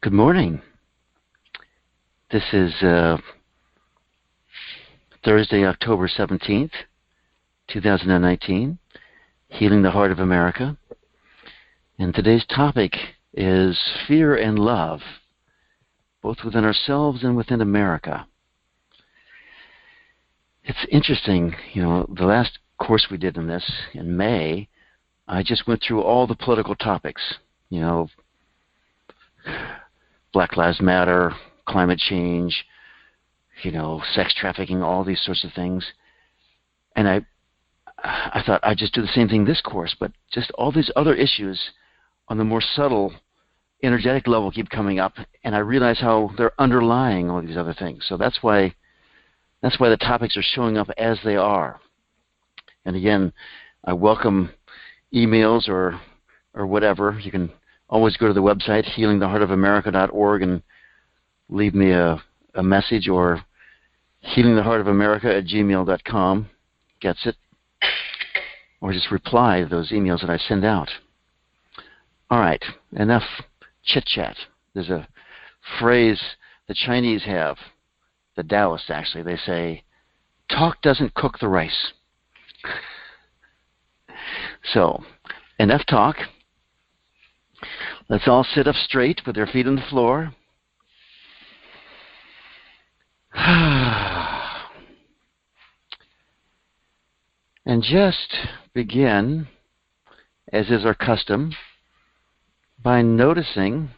Good morning. This is Thursday, October 17th, 2019, Healing the Heart of America. And today's topic is fear and love, both within ourselves and within America. It's interesting, the last course we did in this in May, I just went through all the political topics, Black Lives Matter, climate change, sex trafficking, all these sorts of things. And I thought I'd just do the same thing this course, but just all these other issues on the more subtle, energetic level keep coming up, and I realize how they're underlying all these other things. So that's why the topics are showing up as they are. And again, I welcome emails or whatever. You can always go to the website, healingtheheartofamerica.org, and leave me a message, or healingtheheartofamerica@gmail.com gets it, or just reply to those emails that I send out. All right, enough chit-chat. There's a phrase the Chinese have, the Taoists actually, they say, talk doesn't cook the rice. So, enough talk. Let's all sit up straight with our feet on the floor. And just begin, as is our custom, by noticing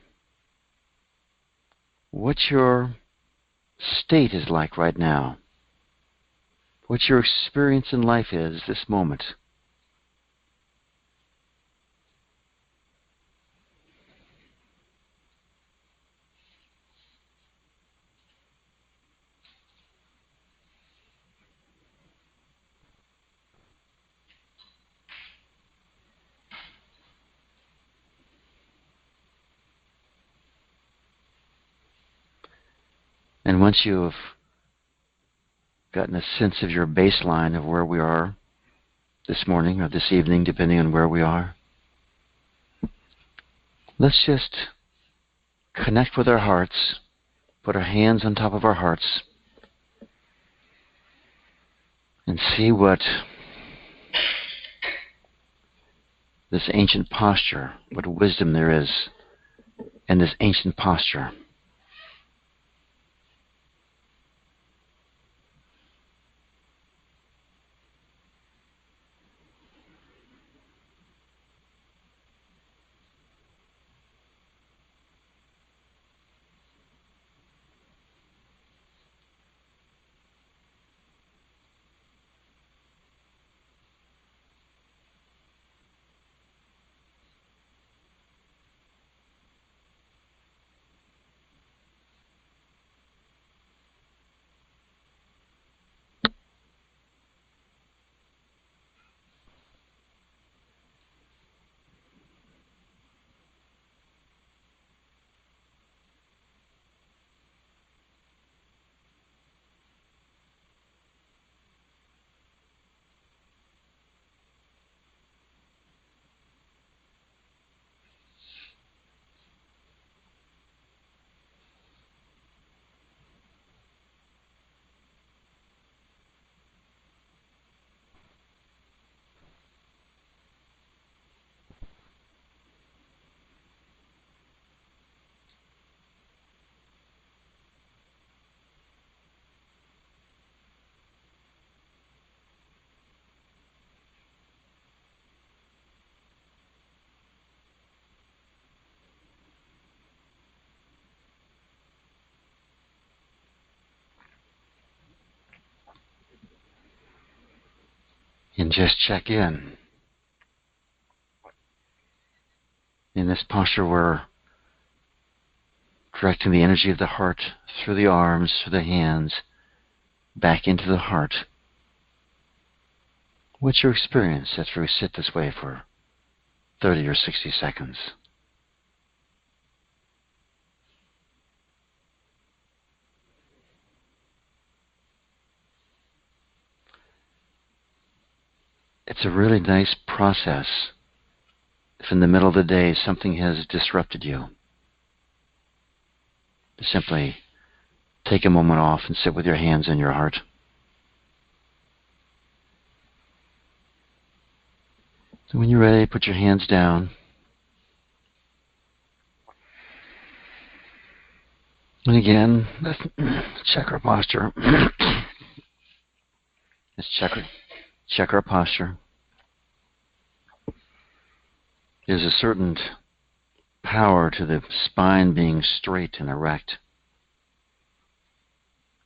what your state is like right now, what your experience in life is this moment. And once you've gotten a sense of your baseline of where we are this morning or this evening, depending on where we are, let's just connect with our hearts, put our hands on top of our hearts, and see what this ancient posture, what wisdom there is in this ancient posture. And just check in. In this posture, we're directing the energy of the heart through the arms, through the hands, back into the heart. What's your experience after we sit this way for 30 or 60 seconds? It's a really nice process if in the middle of the day something has disrupted you. to simply take a moment off and sit with your hands in your heart. So when you're ready, put your hands down. And again, let's check our posture. Let's check our posture. There's a certain power to the spine being straight and erect.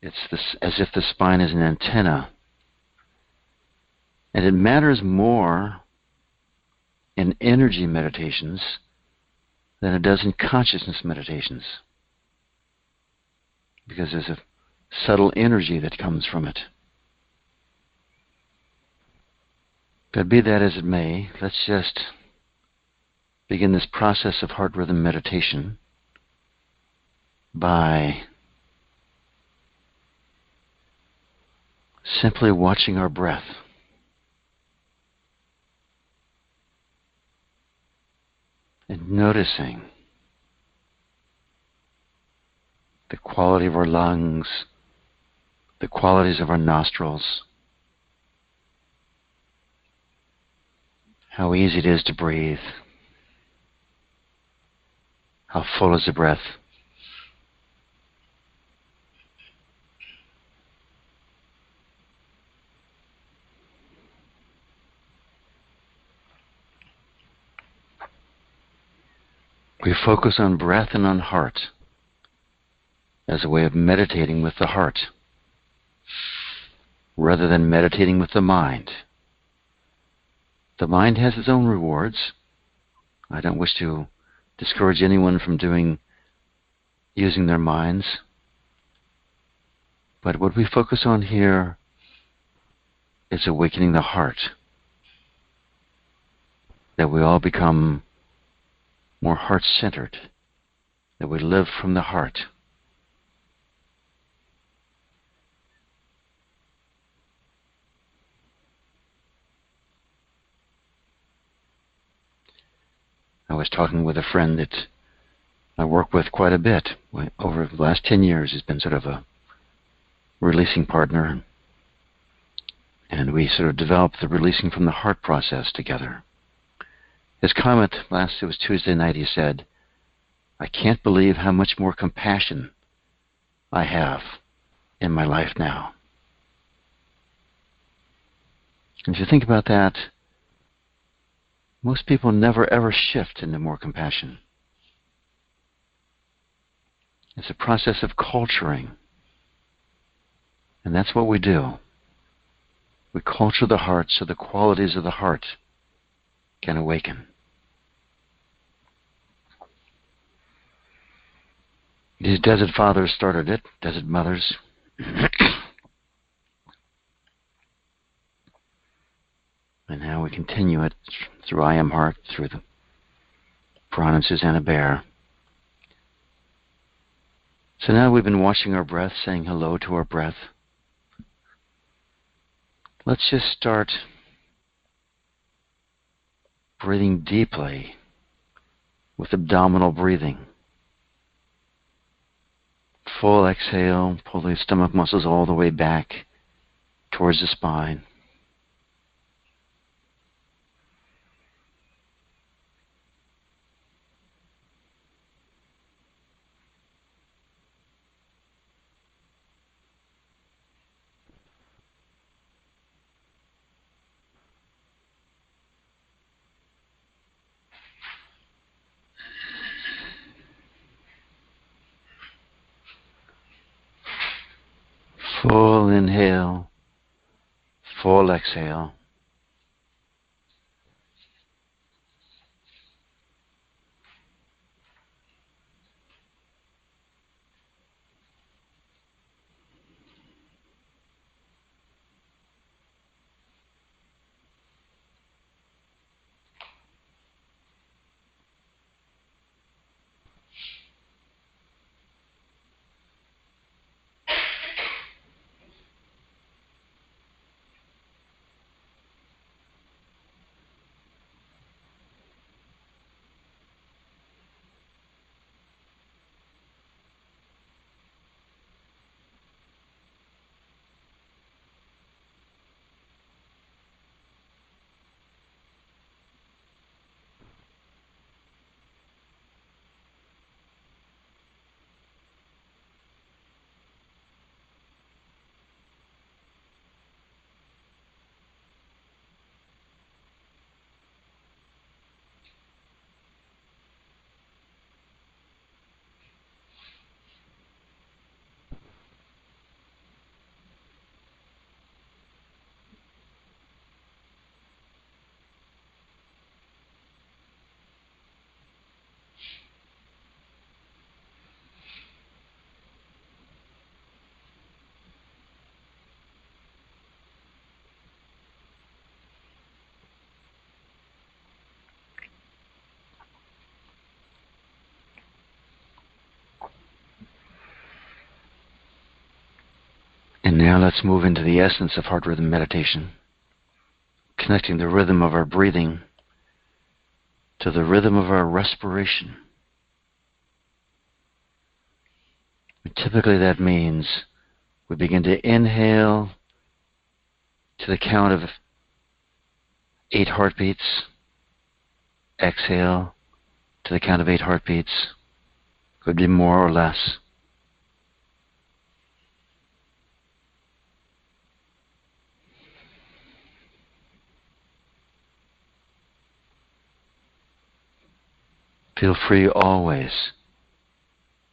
It's as if the spine is an antenna. And it matters more in energy meditations than it does in consciousness meditations, because there's a subtle energy that comes from it. But be that as it may, let's just begin this process of heart rhythm meditation by simply watching our breath. And noticing the quality of our lungs, the qualities of our nostrils, how easy it is to breathe, how full is the breath. We focus on breath and on heart as a way of meditating with the heart, rather than meditating with the mind. The mind has its own rewards. I don't wish to discourage anyone from using their minds. But what we focus on here is awakening the heart, that we all become more heart-centered, that we live from the heart. I was talking with a friend that I work with quite a bit. Over the last 10 years, he's been sort of a releasing partner, and we sort of developed the releasing from the heart process together. His comment it was Tuesday night, he said, "I can't believe how much more compassion I have in my life now." And if you think about that, most people never ever shift into more compassion. It's a process of culturing. And that's what we do. We culture the heart so the qualities of the heart can awaken. These desert fathers started it, desert mothers. And now we continue it through I Am Heart, through the Ron and Susanna Bear. So now we've been watching our breath, saying hello to our breath. Let's just start breathing deeply with abdominal breathing. Full exhale, pull the stomach muscles all the way back towards the spine. Full inhale, full exhale. And now let's move into the essence of heart rhythm meditation, connecting the rhythm of our breathing to the rhythm of our respiration. And typically that means we begin to inhale to the count of 8 heartbeats, exhale to the count of 8 heartbeats, could be more or less. Feel free always,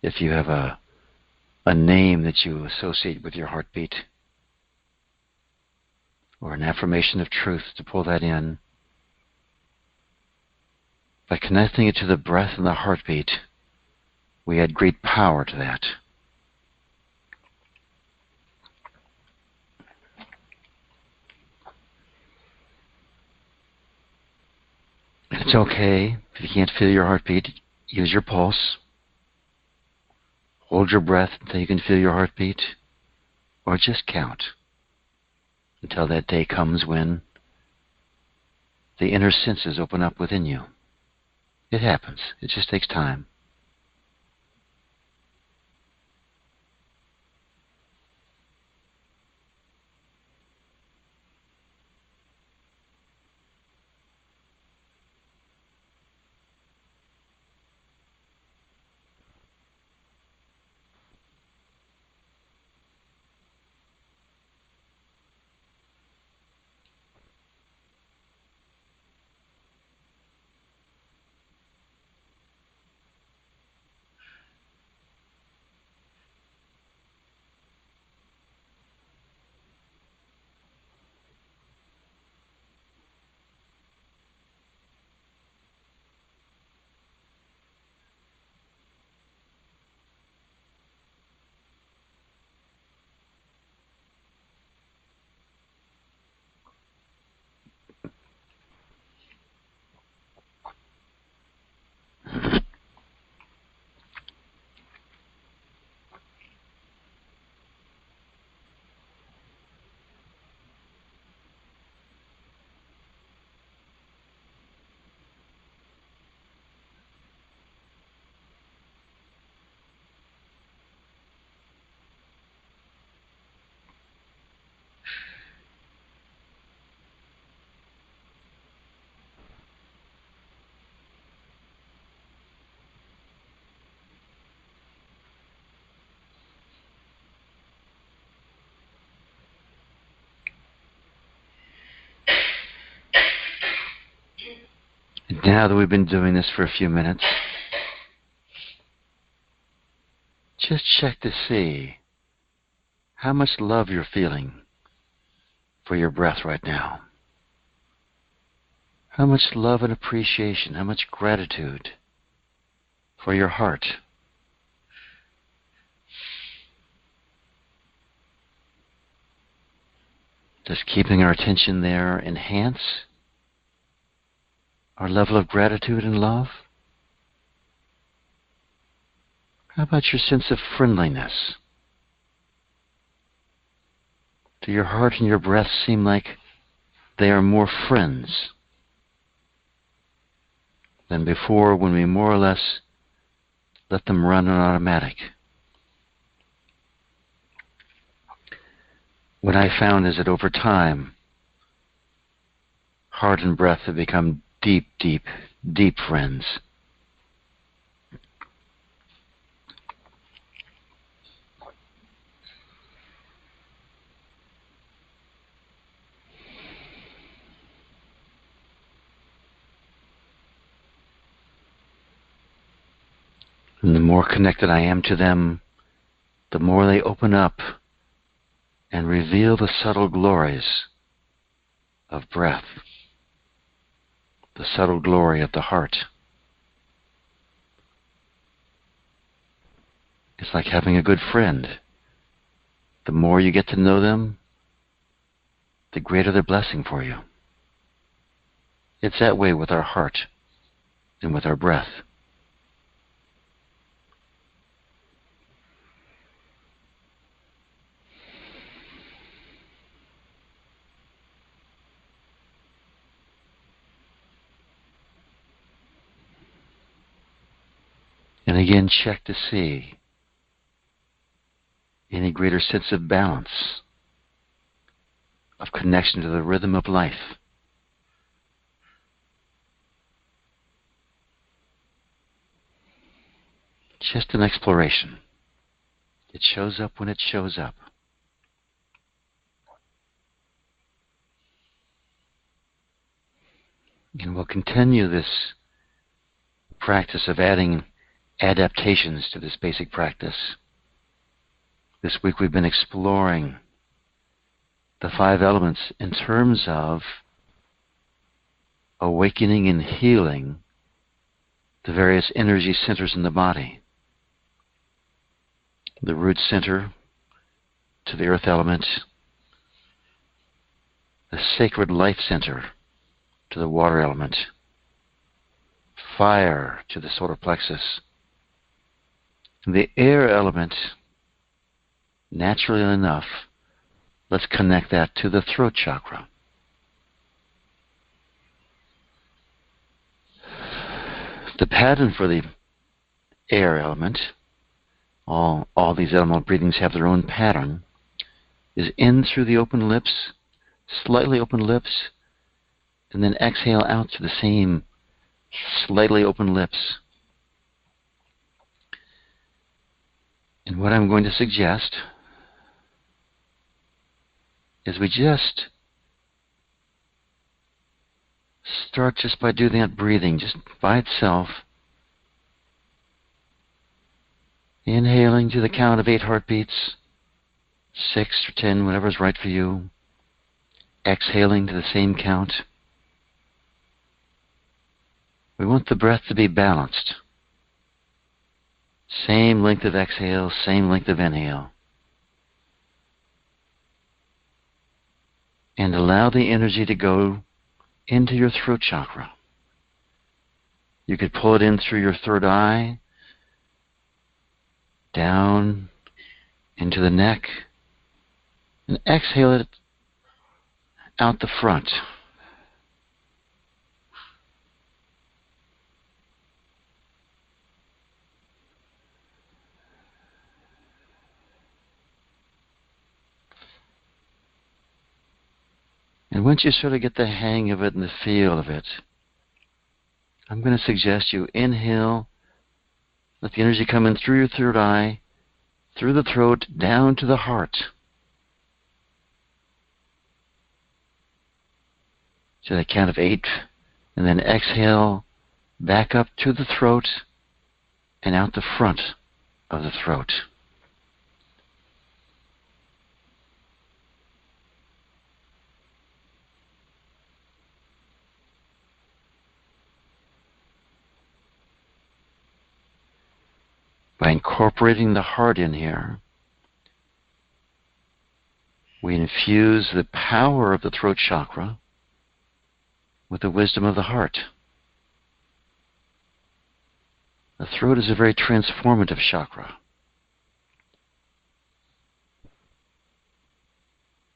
if you have a name that you associate with your heartbeat, or an affirmation of truth, to pull that in. By connecting it to the breath and the heartbeat, we add great power to that. And it's okay if you can't feel your heartbeat. Use your pulse. Hold your breath until you can feel your heartbeat, or just count until that day comes when the inner senses open up within you. It happens. It just takes time. And now that we've been doing this for a few minutes, just check to see how much love you're feeling for your breath right now. How much love and appreciation, how much gratitude for your heart. Does keeping our attention there enhance our level of gratitude and love? How about your sense of friendliness? Do your heart and your breath seem like they are more friends than before, when we more or less let them run on automatic? What I found is that over time, heart and breath have become deep, deep, deep friends. And the more connected I am to them, the more they open up and reveal the subtle glories of breath, the subtle glory of the heart. It's like having a good friend. The more you get to know them, the greater their blessing for you. It's that way with our heart and with our breath. And again, check to see any greater sense of balance, of connection to the rhythm of life. Just an exploration. It shows up when it shows up. And we'll continue this practice of adding adaptations to this basic practice. This week we've been exploring the 5 elements in terms of awakening and healing the various energy centers in the body. The root center to the earth element, the sacred life center to the water element, fire to the solar plexus, the air element. Naturally enough, let's connect that to the throat chakra. The pattern for the air element, all these elemental breathings have their own pattern, is in through the open lips, slightly open lips, and then exhale out to the same slightly open lips. And what I'm going to suggest is we just start just by doing that breathing, just by itself. Inhaling to the count of 8 heartbeats, 6 or 10, whatever's right for you. Exhaling to the same count. We want the breath to be balanced. Same length of exhale, same length of inhale. And allow the energy to go into your throat chakra. You could pull it in through your third eye, down into the neck, and exhale it out the front. And once you sort of get the hang of it and the feel of it, I'm going to suggest you inhale, let the energy come in through your third eye, through the throat, down to the heart. To the count of 8, and then exhale back up to the throat and out the front of the throat. By incorporating the heart in here, we infuse the power of the throat chakra with the wisdom of the heart. The throat is a very transformative chakra.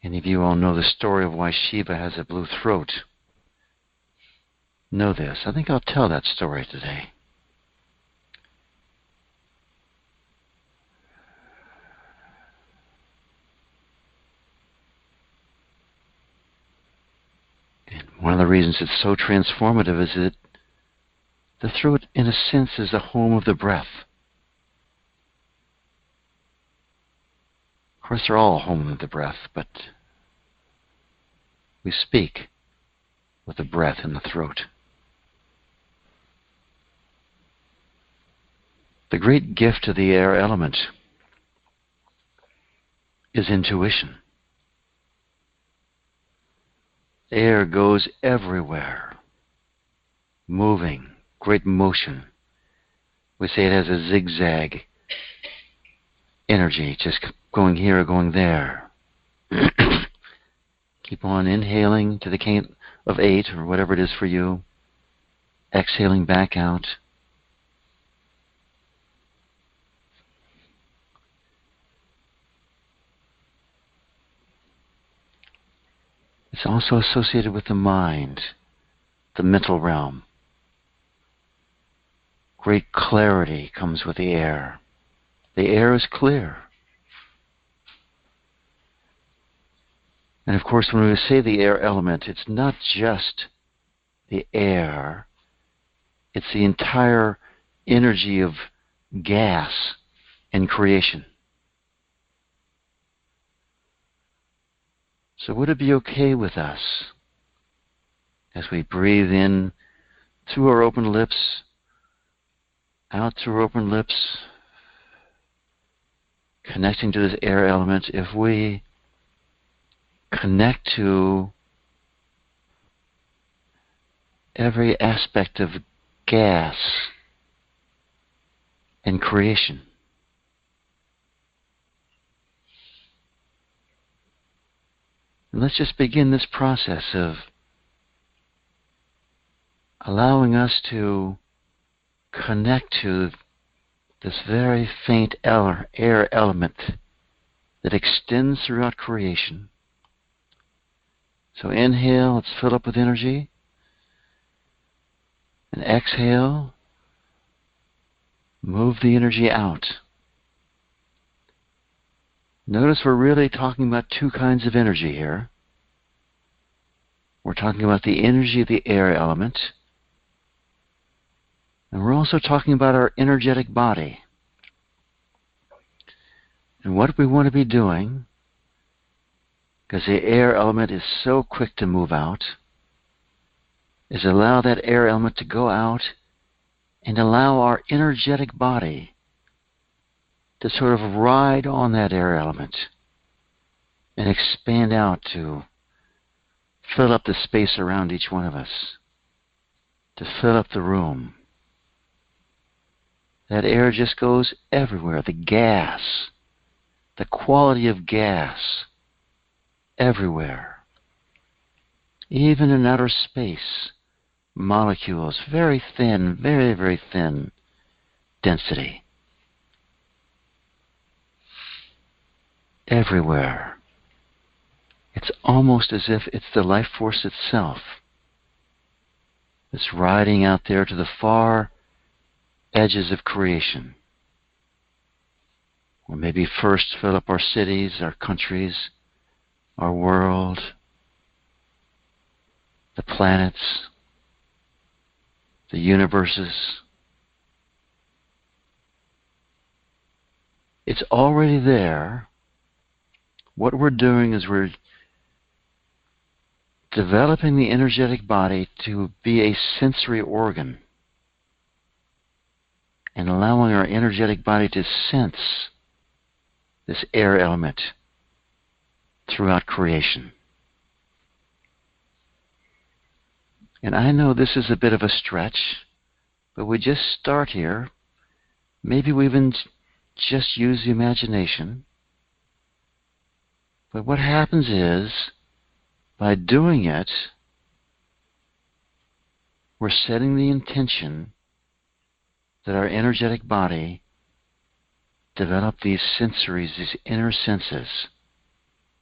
Any of you all know the story of why Shiva has a blue throat? Know this. I think I'll tell that story today. And one of the reasons it's so transformative is that the throat, in a sense, is the home of the breath. Of course, they're all home of the breath, but we speak with the breath in the throat. The great gift of the air element is intuition. Air goes everywhere, moving, great motion. We say it has a zigzag energy, just going here or going there. Keep on inhaling to the count of 8, or whatever it is for you. Exhaling back out. It's also associated with the mind, the mental realm. Great clarity comes with the air. The air is clear. And of course, when we say the air element, it's not just the air, it's the entire energy of gas in creation. So would it be okay with us as we breathe in through our open lips, out through open lips, connecting to this air element, if we connect to every aspect of gas in creation? And let's just begin this process of allowing us to connect to this very faint air element that extends throughout creation. So inhale, let's fill up with energy. And exhale, move the energy out. Notice we're really talking about two kinds of energy here. We're talking about the energy of the air element, and we're also talking about our energetic body. And what we want to be doing, because the air element is so quick to move out, is allow that air element to go out and allow our energetic body to sort of ride on that air element and expand out to fill up the space around each one of us, to fill up the room. That air just goes everywhere. The gas, the quality of gas, everywhere. Even in outer space, molecules, very thin, very, very thin density. Everywhere. It's almost as if it's the life force itself that's riding out there to the far edges of creation. Or maybe first fill up our cities, our countries, our world, the planets, the universes. It's already there. What we're doing is we're developing the energetic body to be a sensory organ and allowing our energetic body to sense this air element throughout creation. And I know this is a bit of a stretch, but we just start here. Maybe we even just use the imagination. But what happens is, by doing it, we're setting the intention that our energetic body develop these sensories, these inner senses,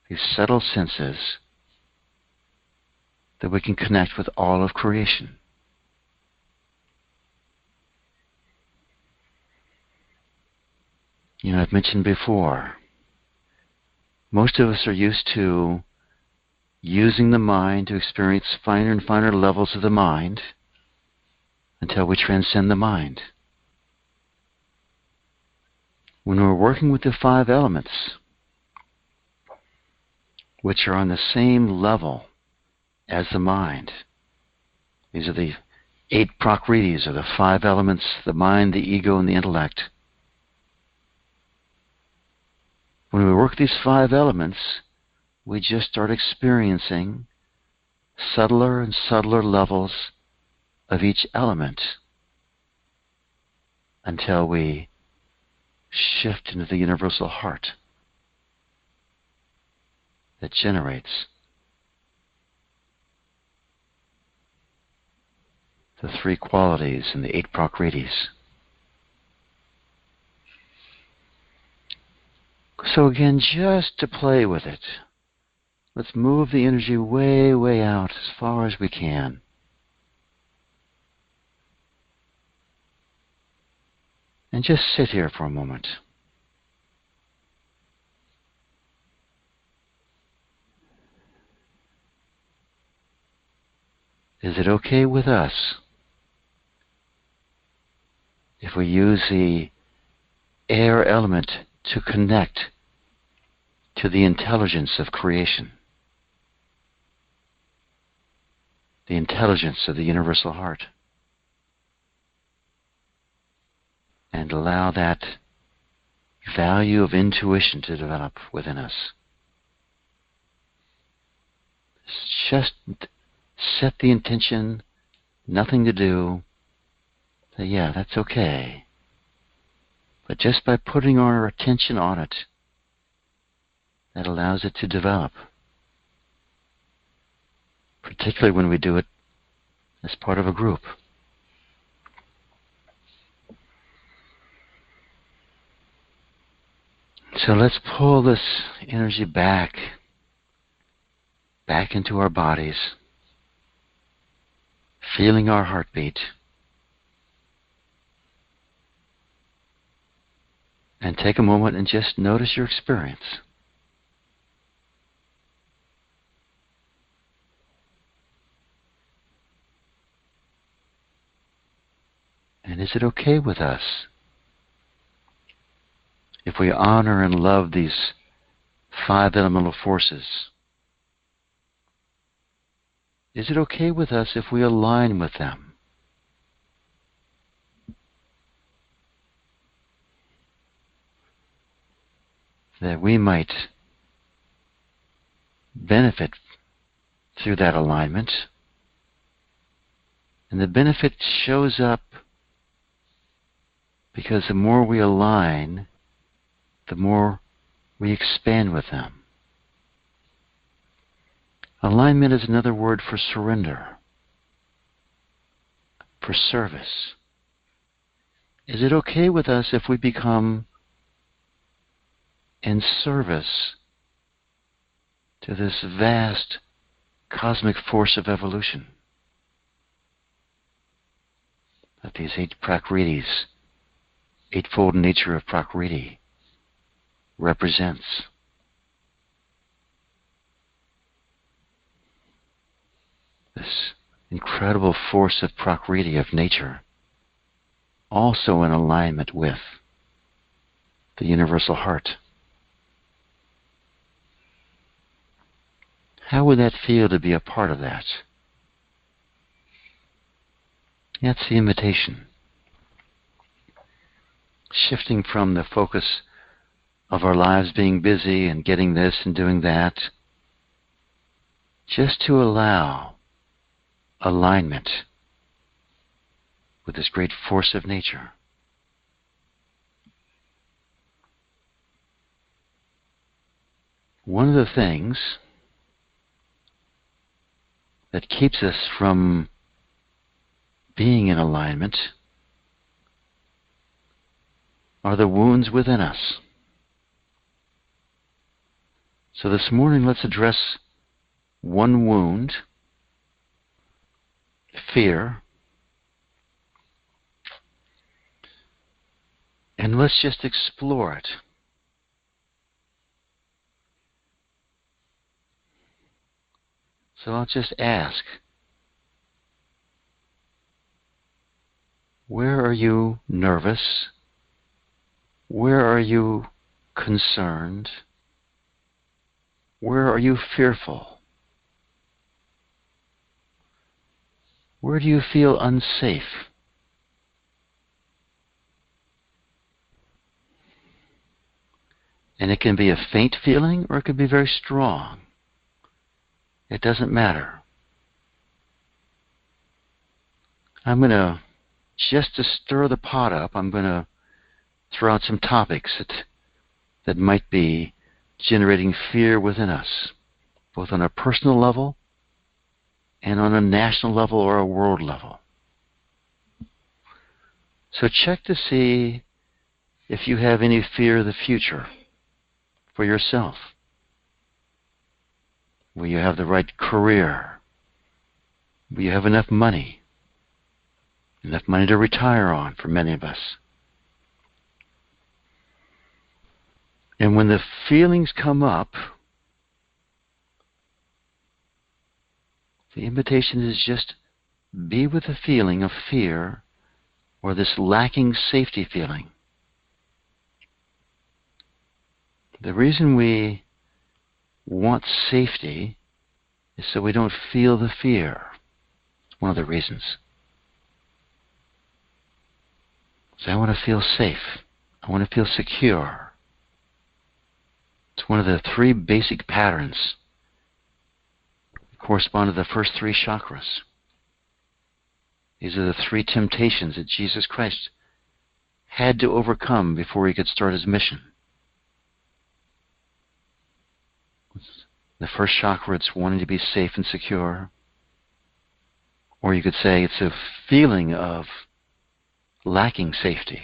these subtle senses, that we can connect with all of creation. You know, I've mentioned before, most of us are used to using the mind to experience finer and finer levels of the mind until we transcend the mind. When we're working with the 5 elements, which are on the same level as the mind, these are the 8 prakritis, or the 5 elements, the mind, the ego, and the intellect. When we work these 5 elements, we just start experiencing subtler and subtler levels of each element until we shift into the universal heart that generates the 3 qualities and the 8 prakritis. So again, just to play with it, let's move the energy way, way out as far as we can. And just sit here for a moment. Is it okay with us if we use the air element to connect to the intelligence of creation, the intelligence of the universal heart, and allow that value of intuition to develop within us? Just set the intention, nothing to do. Say, yeah, that's okay. But just by putting our attention on it, that allows it to develop. Particularly when we do it as part of a group. So let's pull this energy back into our bodies, feeling our heartbeat, and take a moment and just notice your experience. And is it okay with us if we honor and love these 5 elemental forces? Is it okay with us if we align with them? That we might benefit through that alignment. And the benefit shows up because the more we align, the more we expand with them. Alignment is another word for surrender, for service. Is it okay with us if we become in service to this vast cosmic force of evolution that these 8 Prakritis, eightfold nature of Prakriti, represents? This incredible force of Prakriti, of nature, also in alignment with the universal heart. How would that feel to be a part of that? That's the invitation. Shifting from the focus of our lives being busy and getting this and doing that, just to allow alignment with this great force of nature. One of the things that keeps us from being in alignment are the wounds within us. So this morning, let's address one wound, fear, and let's just explore it. So I'll just ask, where are you nervous? Where are you concerned? Where are you fearful? Where do you feel unsafe? And it can be a faint feeling or it could be very strong. It doesn't matter. I'm going to, just to stir the pot up, I'm going to throw out some topics that might be generating fear within us, both on a personal level and on a national level or a world level. So check to see if you have any fear of the future for yourself. Will you have the right career? Will you have enough money? Enough money to retire on for many of us. And when the feelings come up, the invitation is just be with the feeling of fear or this lacking safety feeling. The reason we want safety is so we don't feel the fear. It's one of the reasons. So I want to feel safe. I want to feel secure. It's one of the three basic patterns that correspond to the first three chakras. These are the three temptations that Jesus Christ had to overcome before he could start his mission. The first chakra, it's wanting to be safe and secure. Or you could say it's a feeling of lacking safety.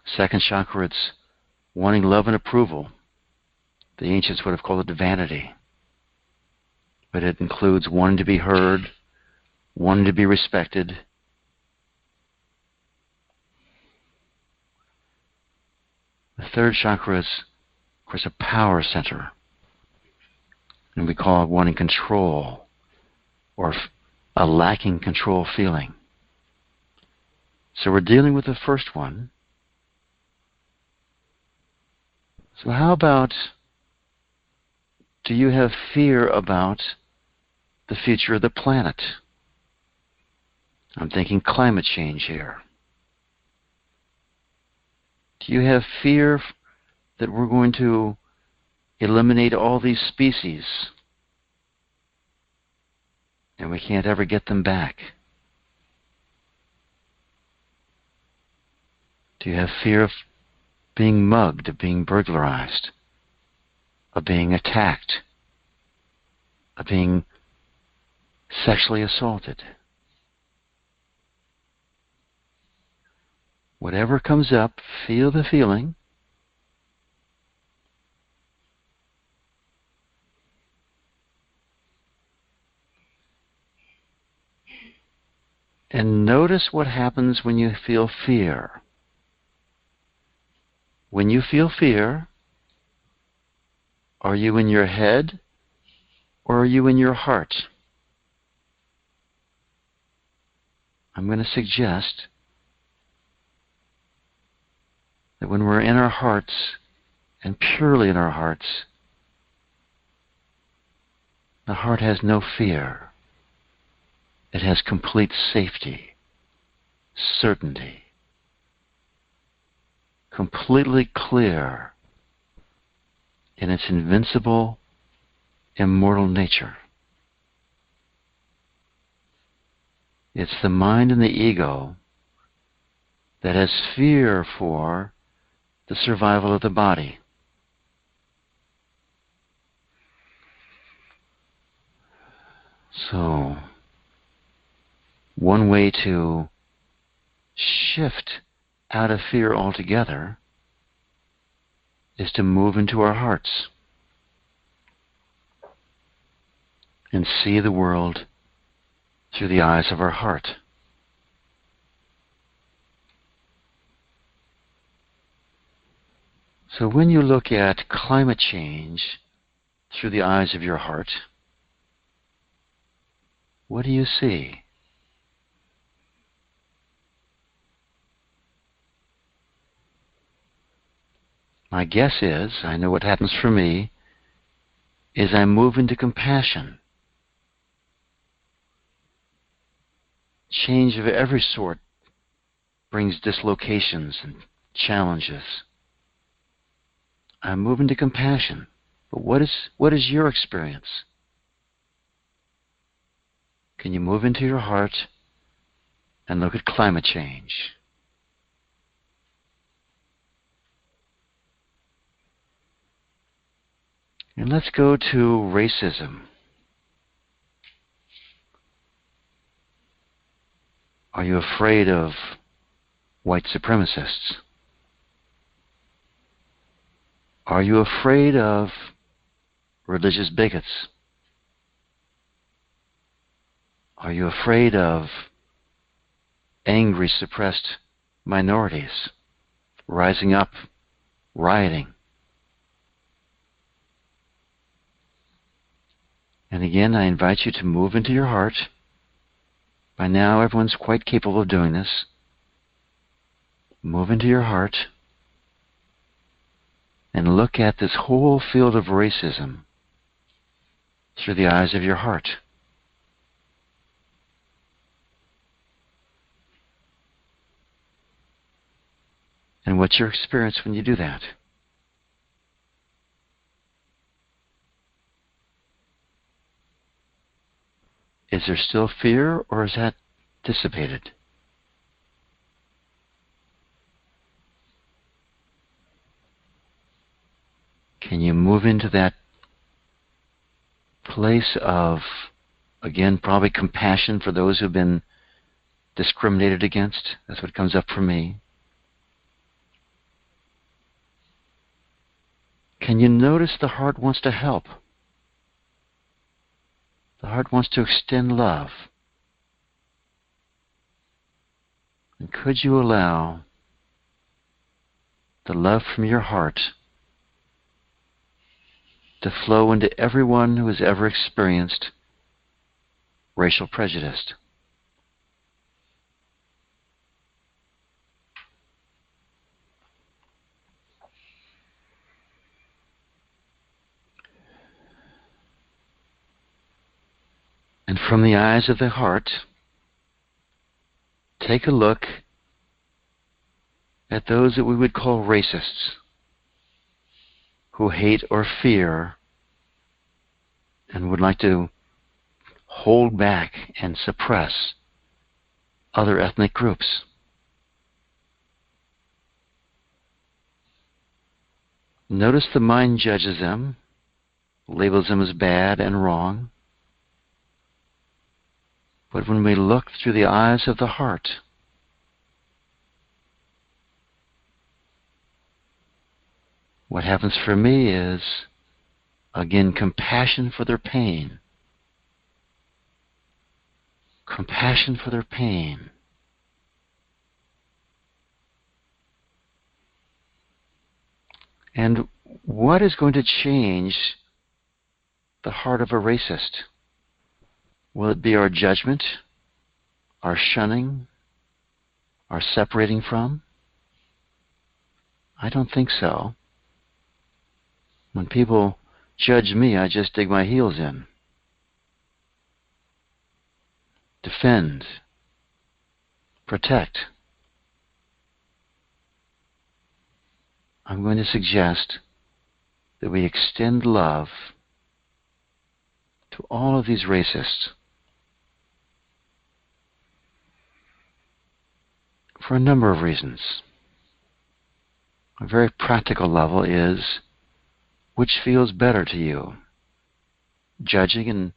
Second chakra, it's wanting love and approval. The ancients would have called it vanity. But it includes wanting to be heard, wanting to be respected. The third chakra is, of course, a power center. And we call it wanting control or a lacking control feeling. So we're dealing with the first one. So how about, do you have fear about the future of the planet? I'm thinking climate change here. Do you have fear that we're going to eliminate all these species and we can't ever get them back? Do you have fear of being mugged, of being burglarized, of being attacked, of being sexually assaulted? Whatever comes up, feel the feeling. And notice what happens when you feel fear. When you feel fear, are you in your head or are you in your heart? I'm going to suggest that when we're in our hearts, and purely in our hearts, the heart has no fear. It has complete safety, certainty, completely clear in its invincible, immortal nature. It's the mind and the ego that has fear for the survival of the body. So, one way to shift out of fear altogether is to move into our hearts and see the world through the eyes of our heart. So when you look at climate change through the eyes of your heart, what do you see? My guess is, I know what happens for me, is I move into compassion. Change of every sort brings dislocations and challenges. I move into compassion. But what is your experience? Can you move into your heart and look at climate change? And let's go to racism. Are you afraid of white supremacists? Are you afraid of religious bigots? Are you afraid of angry, suppressed minorities, rising up, rioting. And again, I invite you to move into your heart. By now, everyone's quite capable of doing this. Move into your heart and look at this whole field of racism through the eyes of your heart. And what's your experience when you do that? Is there still fear, or is that dissipated? Can you move into that place of, again, probably compassion for those who've been discriminated against? That's what comes up for me. Can you notice the heart wants to help? The heart wants to extend love. And could you allow the love from your heart to flow into everyone who has ever experienced racial prejudice? And from the eyes of the heart, take a look at those that we would call racists, who hate or fear and would like to hold back and suppress other ethnic groups. Notice the mind judges them, labels them as bad and wrong. But when we look through the eyes of the heart, what happens for me is, again, compassion for their pain. Compassion for their pain. And what is going to change the heart of a racist? Will it be our judgment, our shunning, our separating from? I don't think so. When people judge me, I just dig my heels in. Defend. Protect. I'm going to suggest that we extend love to all of these racists for a number of reasons. A very practical level is, which feels better to you? Judging and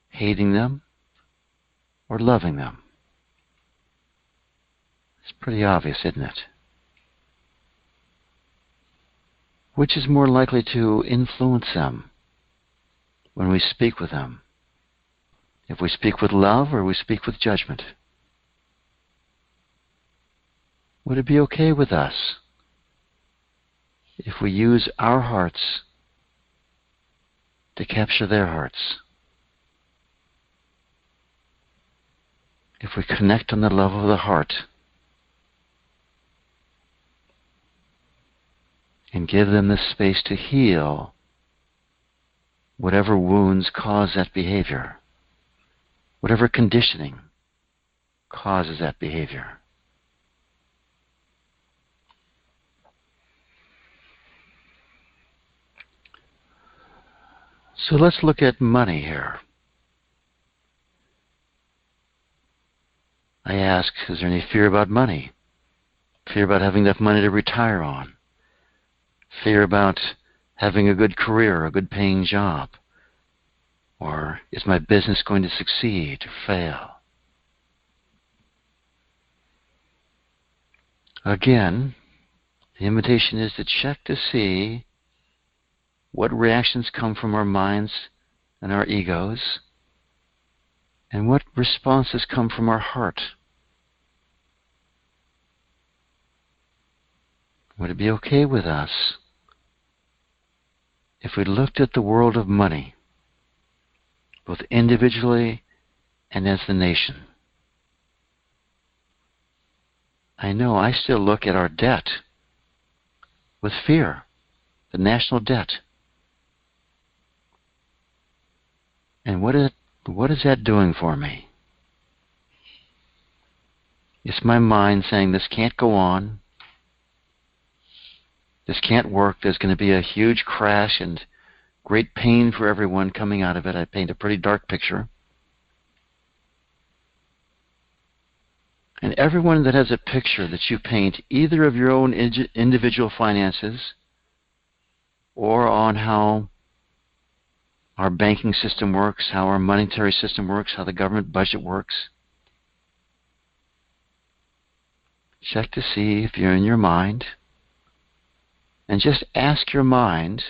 hating them, or loving them? It's pretty obvious, isn't it? Which is more likely to influence them when we speak with them? If we speak with love or we speak with judgment? Would it be okay with us if we use our hearts to capture their hearts? If we connect on the level of the heart and give them the space to heal whatever wounds cause that behavior, whatever conditioning causes that behavior. So let's look at money here. I ask, is there any fear about money? Fear about having enough money to retire on? Fear about having a good career, a good paying job? Or is my business going to succeed or fail? Again, the invitation is to check to see what reactions come from our minds and our egos, and what responses come from our heart. Would it be okay with us if we looked at the world of money, both individually and as the nation? I know I still look at our debt with fear, the national debt. And what is that doing for me? It's my mind saying this can't go on. This can't work. There's going to be a huge crash and great pain for everyone coming out of it. I paint a pretty dark picture. And everyone that has a picture that you paint, either of your own individual finances or on how our banking system works, how our monetary system works, how the government budget works, check to see if you're in your mind. And just ask your mind,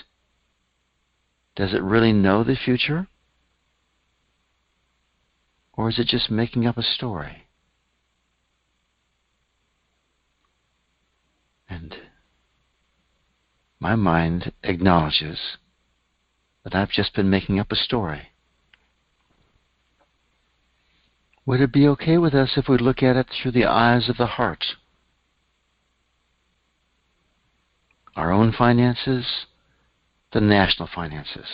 does it really know the future? Or is it just making up a story? And my mind acknowledges that I've just been making up a story. Would it be okay with us if we look at it through the eyes of the heart? Our own finances, the national finances.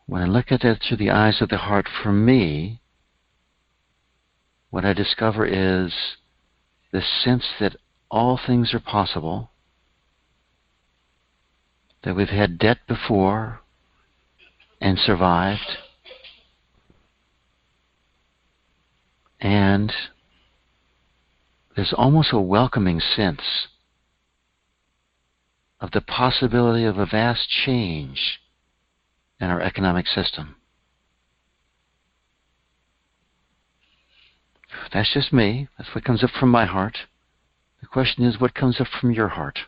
When I look at it through the eyes of the heart, for me, what I discover is the sense that all things are possible, that we've had debt before and survived, and there's almost a welcoming sense of the possibility of a vast change in our economic system. That's just me. That's what comes up from my heart. The question is, what comes up from your heart?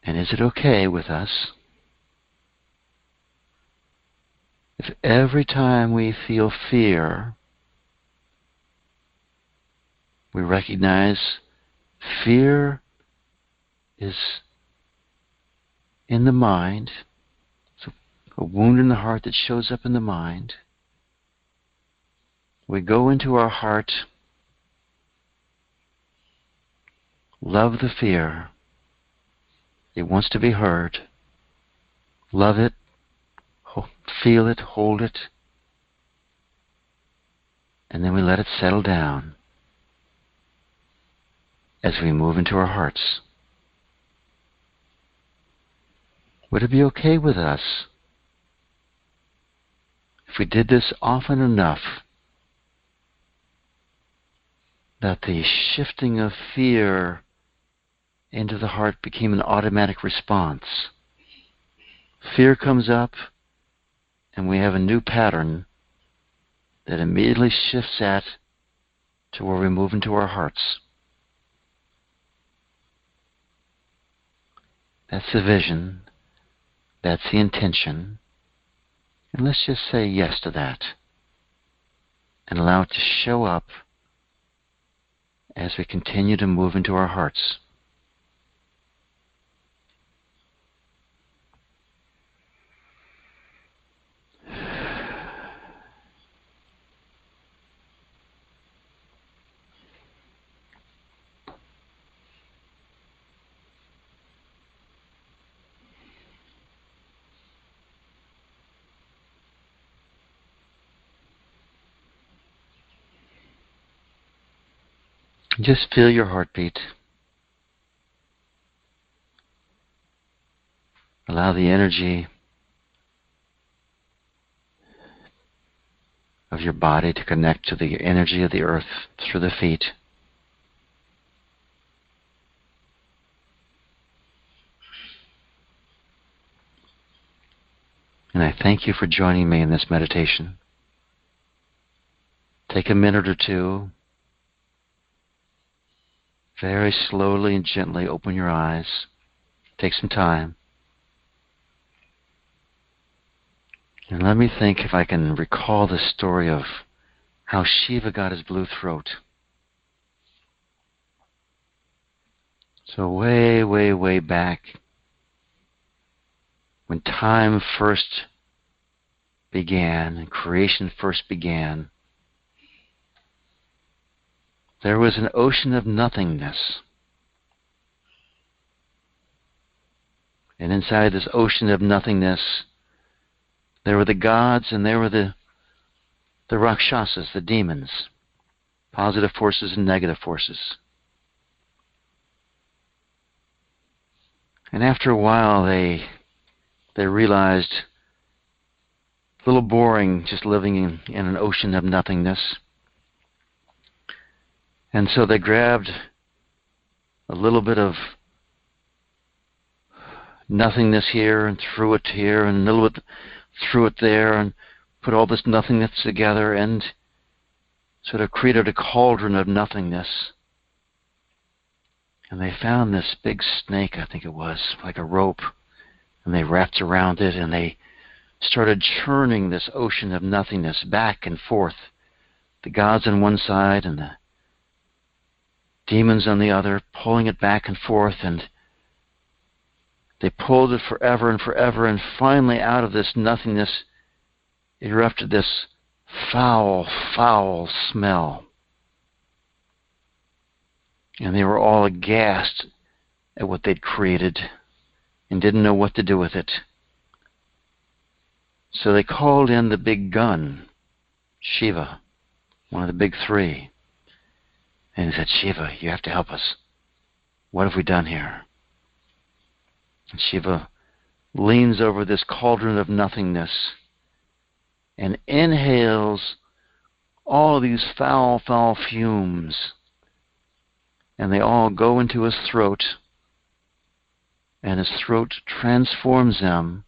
And is it okay with us if every time we feel fear, we recognize fear is in the mind, so a wound in the heart that shows up in the mind. We go into our heart, love the fear. It wants to be heard. Love it, feel it, hold it, and then we let it settle down as we move into our hearts. Would it be okay with us if we did this often enough that the shifting of fear into the heart became an automatic response? Fear comes up, and we have a new pattern that immediately shifts that to where we move into our hearts. That's the vision. That's the intention. And let's just say yes to that and allow it to show up as we continue to move into our hearts. Just feel your heartbeat. Allow the energy of your body to connect to the energy of the earth through the feet. And I thank you for joining me in this meditation. Take a minute or two. Very slowly and gently open your eyes. Take some time. And let me think if I can recall the story of how Shiva got his blue throat. So way, way, way back, when time first began and creation first began, there was an ocean of nothingness. And inside this ocean of nothingness, there were the gods and there were the Rakshasas, the demons, positive forces and negative forces. And after a while, they realized a little boring just living in an ocean of nothingness. And so they grabbed a little bit of nothingness here and threw it here and a little bit threw it there and put all this nothingness together and sort of created a cauldron of nothingness. And they found this big snake, I think it was, like a rope, and they wrapped around it and they started churning this ocean of nothingness back and forth. The gods on one side and the demons on the other, pulling it back and forth, and they pulled it forever and forever, and finally out of this nothingness erupted this foul, foul smell. And they were all aghast at what they'd created and didn't know what to do with it. So they called in the big gun, Shiva, one of the big three. And he said, Shiva, you have to help us. What have we done here? And Shiva leans over this cauldron of nothingness and inhales all of these foul, foul fumes. And they all go into his throat, and his throat transforms them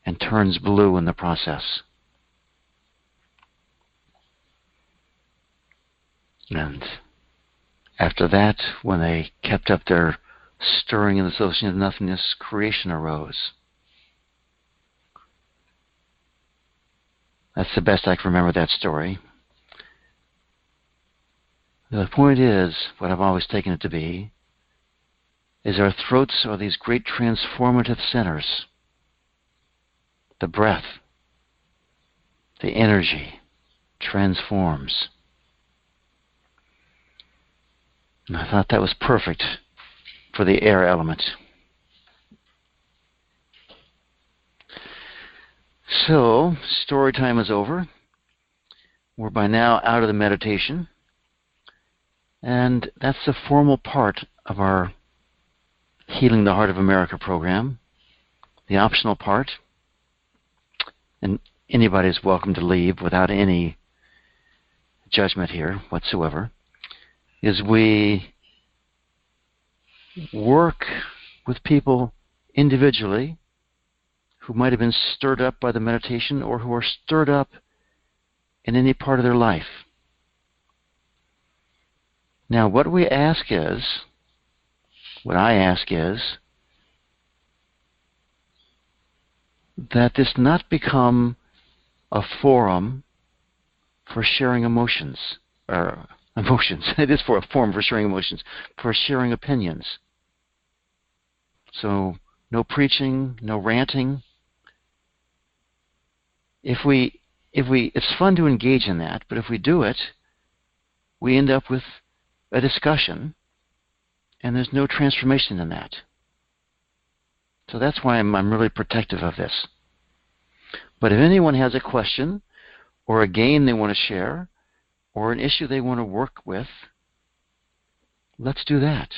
and turns blue in the process. And after that, when they kept up their stirring in this ocean of nothingness, creation arose. That's the best I can remember that story. The point is, what I've always taken it to be, is our throats are these great transformative centers. The breath, the energy transforms. And I thought that was perfect for the air element. So, story time is over. We're by now out of the meditation. And that's the formal part of our Healing the Heart of America program. The optional part, and anybody's welcome to leave without any judgment here whatsoever, is we work with people individually who might have been stirred up by the meditation or who are stirred up in any part of their life. Now, what I ask is that this not become a forum for sharing emotions, or emotions. It is for a forum for sharing emotions, for sharing opinions. So, no preaching, no ranting. It's fun to engage in that, but if we do it, we end up with a discussion, and there's no transformation in that. So that's why I'm really protective of this. But if anyone has a question, or a game they want to share, or an issue they want to work with, let's do that.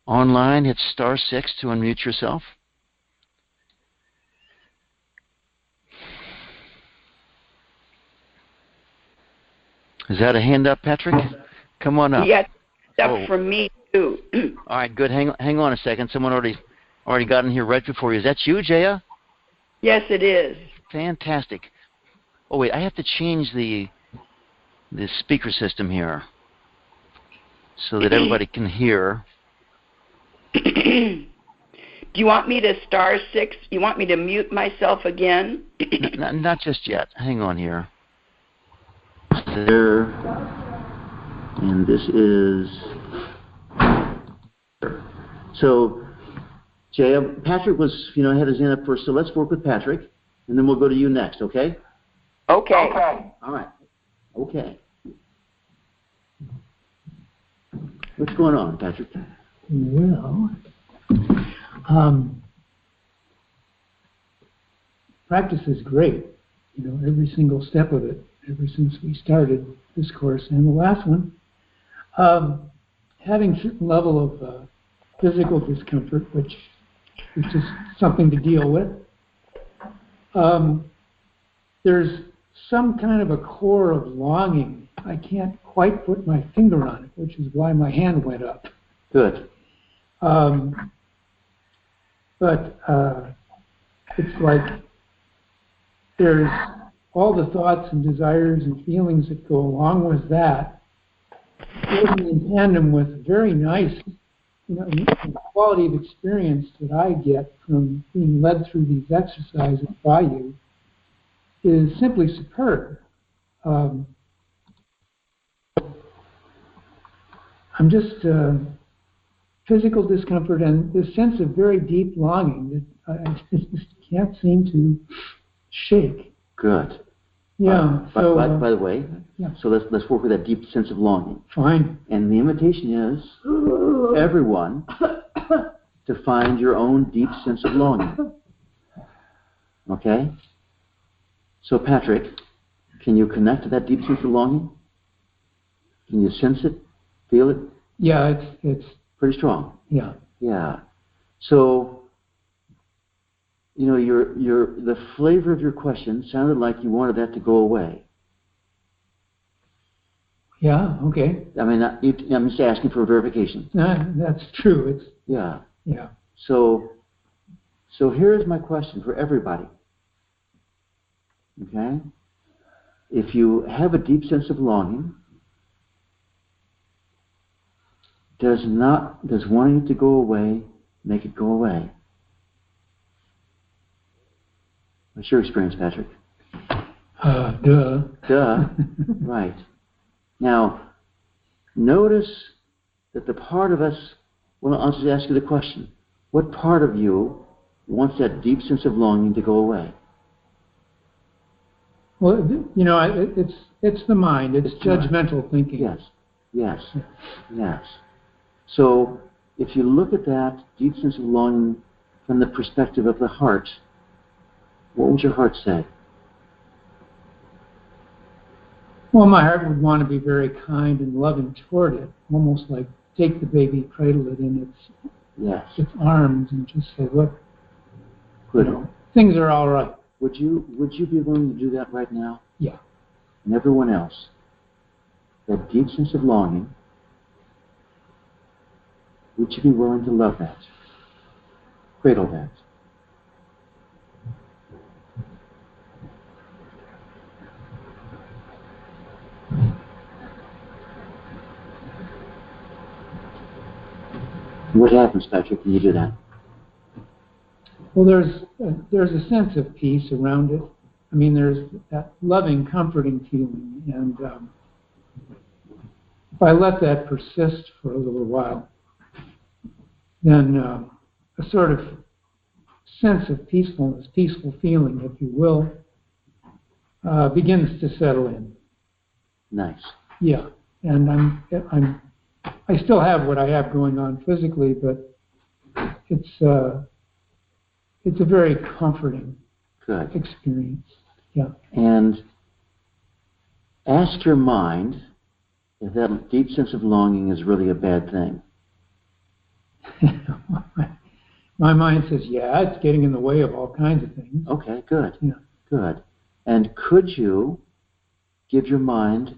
Online, hit *6 to unmute yourself. Is that a hand up, Patrick? Come on up. Yes, stuff from me too. All right, good. Hang on a second. Someone already got in here right before you. Is that you, Jaya? Yes, it is. Fantastic. Oh wait, I have to change the speaker system here so that everybody can hear. Do you want me to *6? You want me to mute myself again? Not just yet. Hang on here. There, and this is. So, Jay, Patrick was, had his hand up first. So let's work with Patrick, and then we'll go to you next. Okay? Okay. All right. Okay. What's going on, Patrick? Well, practice is great. Every single step of it, ever since we started this course and the last one. Having a certain level of physical discomfort, which is just something to deal with. There's some kind of a core of longing. I can't quite put my finger on it, which is why my hand went up. Good. But it's like there's all the thoughts and desires and feelings that go along with that, working in tandem with very nice, the quality of experience that I get from being led through these exercises by you is simply superb. I'm just physical discomfort and this sense of very deep longing that I just can't seem to shake. Good. Yeah. By the way, yeah. So let's work with that deep sense of longing. Fine. And the invitation is everyone to find your own deep sense of longing. Okay? So Patrick, can you connect to that deep sense of longing? Can you sense it? Feel it? Yeah, it's pretty strong. Yeah. Yeah. So, the flavor of your question sounded like you wanted that to go away. Yeah. Okay. I mean, I'm just asking for verification. That's true. It's yeah. Yeah. So here's my question for everybody. Okay? If you have a deep sense of longing, does wanting it to go away make it go away? What's your experience, Patrick? Duh. Duh. Right. Now, notice that the part of us, well, I'll just ask you the question. What part of you wants that deep sense of longing to go away? Well, it's the mind. It's judgmental thinking. Yes. So, if you look at that deep sense of longing from the perspective of the heart, what would your heart say? Well, my heart would want to be very kind and loving toward it, almost like take the baby, cradle it in its arms, and just say, "Look, things are all right." Would you be willing to do that right now? Yeah. And everyone else, that deep sense of longing, would you be willing to love that? Cradle that? What happens, Patrick, when you do that? Well, there's a sense of peace around it. I mean, there's that loving, comforting feeling, and if I let that persist for a little while, then a sort of sense of peacefulness, peaceful feeling, if you will, begins to settle in. Nice. Yeah, and I still have what I have going on physically, but it's a very comforting experience. Yeah. And ask your mind if that deep sense of longing is really a bad thing. My mind says, yeah, it's getting in the way of all kinds of things. Okay, good. Yeah. Good. And could you give your mind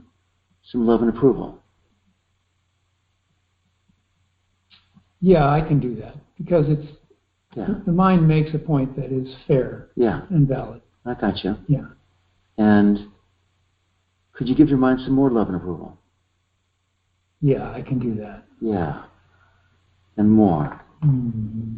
some love and approval? Yeah, I can do that because the mind makes a point that is fair and valid. I got you. Yeah. And could you give your mind some more love and approval? Yeah, I can do that. Yeah. And more. Mm-hmm.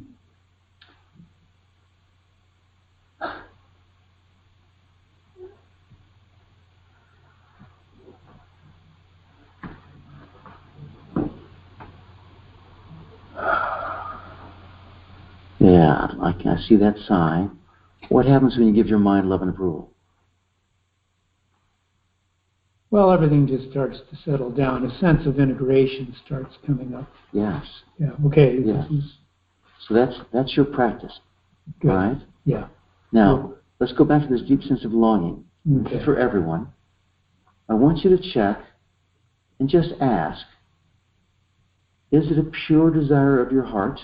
Yeah, I see that sigh. What happens when you give your mind love and approval? Well, everything just starts to settle down. A sense of integration starts coming up. Yes. Yeah. Okay. Yes. This is So that's your practice, good. right? Yeah. Now, let's go back to this deep sense of longing. Okay. This is for everyone. I want you to check and just ask, is it a pure desire of your heart?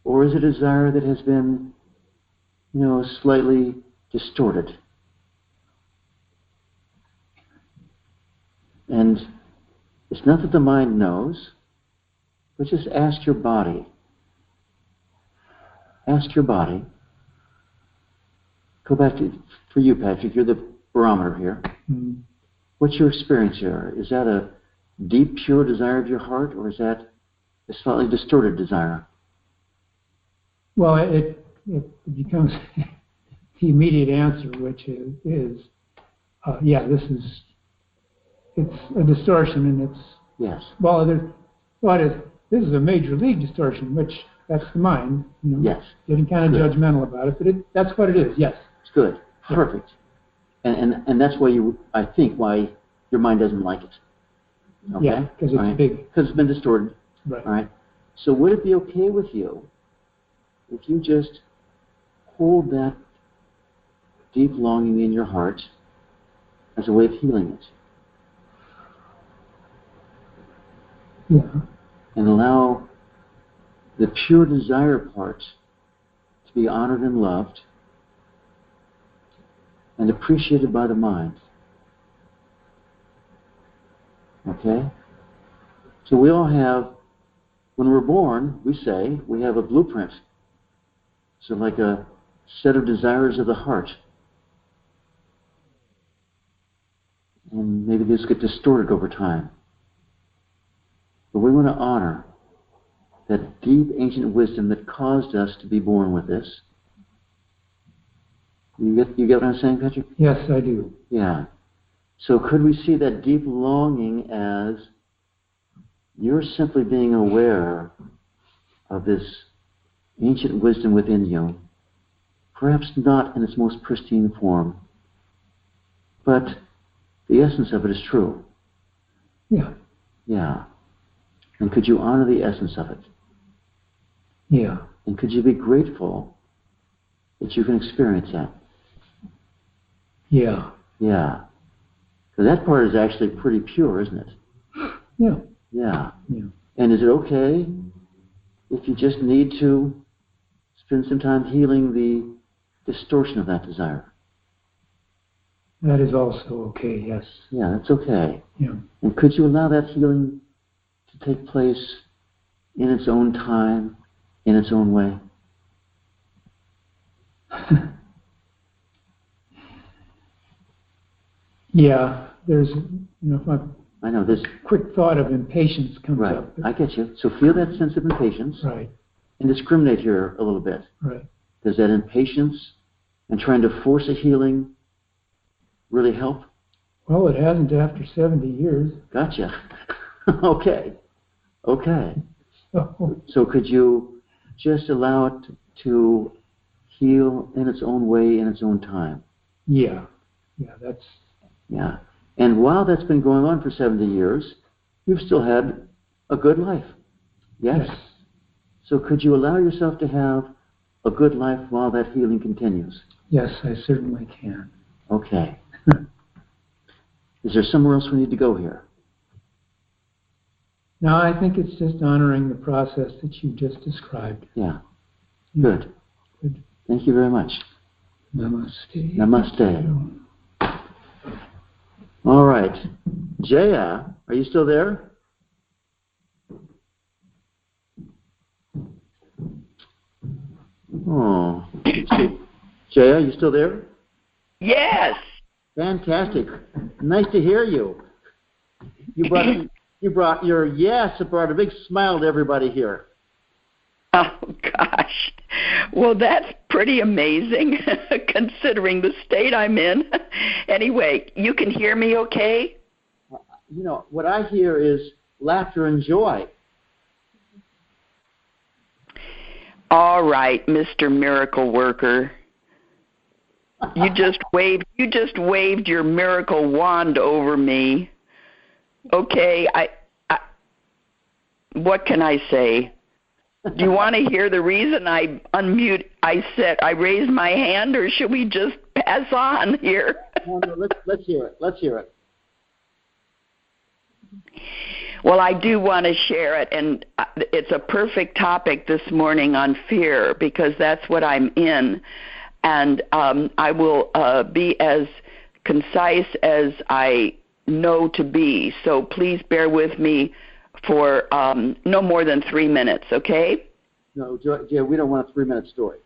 Or is it a desire that has been, slightly distorted? And it's not that the mind knows, but just ask your body. Ask your body. Go back to, for you, Patrick, you're the barometer here. Mm. What's your experience here? Is that a deep, pure desire of your heart, or is that a slightly distorted desire? Well, it becomes the immediate answer, which is it's a distortion, and it's Yes. This is a major league distortion, which that's the mind, Yes. getting kind of Good. judgmental about it, but that's what it is. Yes. It's good. Yeah. Perfect. And that's why I think why your mind doesn't like it. Okay? Yeah, because it's right? big. Because it's been distorted. Right. All right. So would it be okay with you if you just hold that deep longing in your heart as a way of healing it? Yeah. And allow the pure desire part to be honored and loved and appreciated by the mind. Okay? So we all have, when we're born, we say we have a blueprint. So like a set of desires of the heart. And maybe these get distorted over time. But we want to honor that deep ancient wisdom that caused us to be born with this. You get what I'm saying, Patrick? Yes, I do. Yeah. So could we see that deep longing as you're simply being aware of this ancient wisdom within you, perhaps not in its most pristine form, but the essence of it is true. Yeah. Yeah. And could you honor the essence of it? Yeah. And could you be grateful that you can experience that? Yeah. Yeah. Because that part is actually pretty pure, isn't it? Yeah. Yeah. Yeah. And is it okay if you just need to spend some time healing the distortion of that desire? That is also okay. Yes. Yeah, that's okay. Yeah. And could you allow that healing to take place in its own time, in its own way? Yeah. There's, if my I know this. quick thought of impatience comes Right. up. I get you. So feel that sense of impatience Right. and discriminate here a little bit. Right. Does that impatience and trying to force a healing really help? Well, it hasn't after 70 years. Gotcha. Okay. So, So could you just allow it to heal in its own way, in its own time? yeah. Yeah. That's, Yeah. And while that's been going on for 70 years, you've still had a good life. Yes? yes. So could you allow yourself to have a good life while that healing continues? Yes, I certainly can. Okay. Is there somewhere else we need to go here? No, I think it's just honoring the process that you just described. Yeah. Good. Good. Thank you very much. Namaste. Namaste. All right. Jaya, are you still there? Oh. Jaya, you still there? Yes. Fantastic. Nice to hear you. You brought your yes, it brought a big smile to everybody here. Oh, gosh. Well, that's pretty amazing, considering the state I'm in. Anyway, you can hear me okay? What I hear is laughter and joy. All right, Mr. Miracle Worker. You just waved your miracle wand over me. Okay, I what can I say? Do you want to hear the reason I raised my hand, or should we just pass on here? No, let's hear it. Let's hear it. Well, I do want to share it, and it's a perfect topic this morning on fear, because that's what I'm in. And I will be as concise as I know to be. So please bear with me for no more than 3 minutes, okay? No, Joe, we don't want a 3-minute story.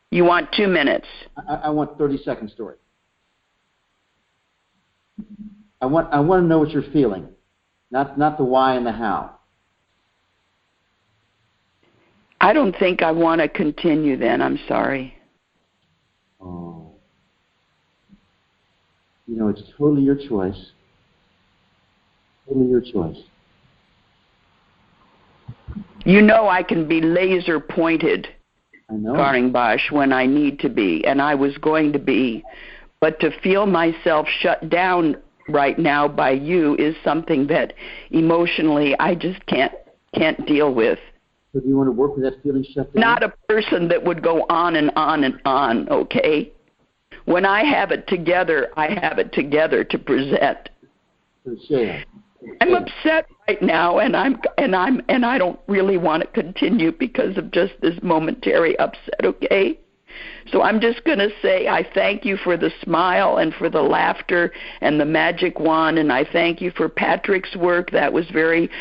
You want 2 minutes? I want 30-second story. I want to know what you're feeling, not the why and the how. I don't think I want to continue then. I'm sorry. Oh. You know, it's totally your choice. Totally your choice. You know I can be laser pointed, I know. Karingbash, when I need to be, and I was going to be. But to feel myself shut down right now by you is something that emotionally I just can't deal with. So do you want to work with that feeling shut down? Not a person that would go on and on and on, okay? When I have it together, I have it together to present. So Shaya. I'm upset right now, and I don't really want to continue because of just this momentary upset, okay? So I'm just going to say I thank you for the smile and for the laughter and the magic wand, and I thank you for Patrick's work. That was very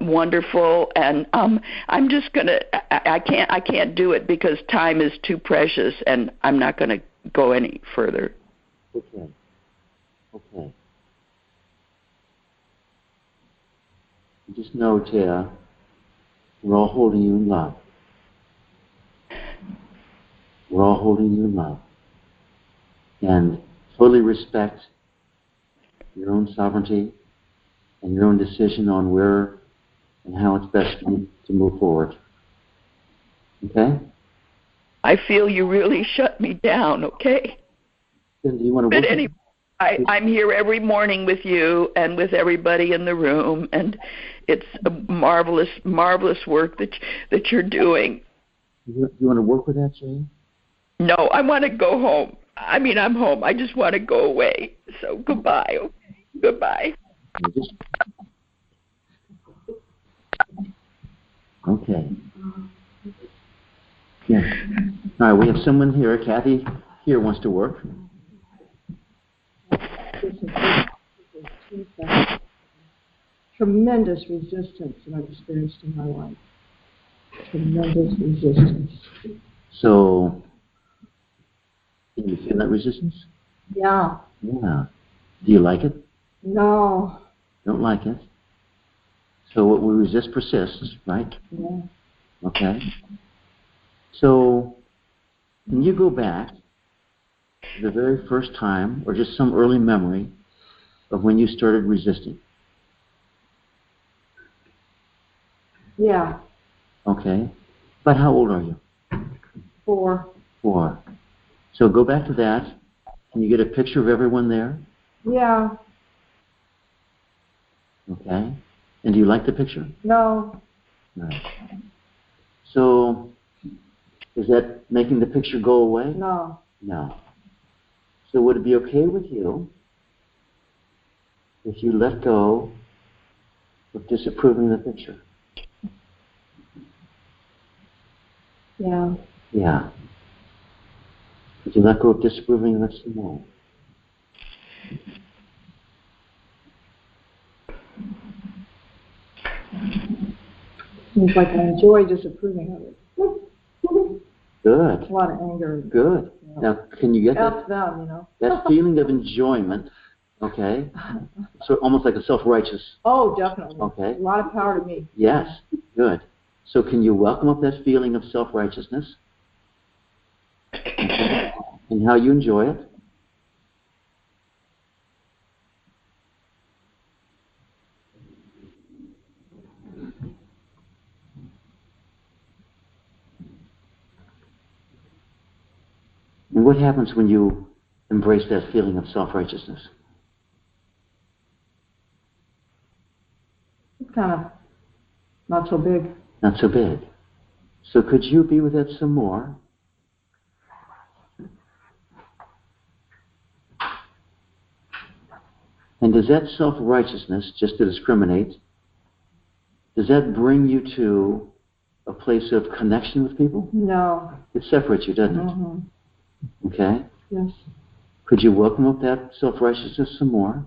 wonderful, and I'm just going to I can't do it because time is too precious, and I'm not going to go any further. Okay. Okay. Just know, Taya, we're all holding you in love. We're all holding you in love. And fully respect your own sovereignty and your own decision on where and how it's best for you to move forward. Okay? I feel you really shut me down, okay? Then do you want to But work anyway, I'm here every morning with you and with everybody in the room, and it's a marvelous, marvelous work that you're doing. You want to work with that, Jay? No, I want to go home. I mean, I'm home. I just want to go away. So goodbye. Okay? Goodbye. Okay. Yes. All right, we have someone here. Kathy here wants to work. Tremendous resistance that I've experienced in my life. Tremendous resistance. So, can you feel that resistance? Yeah. Yeah. Do you like it? No. Don't like it? So what we resist persists, right? Yeah. Okay. So, can you go back to the very first time, or just some early memory of when you started resisting? Yeah. Okay. But how old are you? 4. 4. So go back to that. Can you get a picture of everyone there? Yeah. Okay. And do you like the picture? No. Right. So, is that making the picture go away? No. No. So would it be okay with you if you let go of disapproving the picture? Yeah. Yeah. If you let go of disapproving, let's see more. Seems like I enjoy disapproving of it. Good. A lot of anger. Good. Yeah. Now, can you get F them, you know. that feeling of enjoyment, okay? So almost like a self-righteous. Oh, definitely. Okay. A lot of power to me. Yes. Good. So can you welcome up that feeling of self-righteousness? Okay. And how you enjoy it? And what happens when you embrace that feeling of self-righteousness? It's kind of not so big. Not so big. So could you be with that some more? And does that self-righteousness, just to discriminate, does that bring you to a place of connection with people? No. It separates you, doesn't it? Mm-hmm. Okay? Yes. Could you welcome up that self-righteousness some more?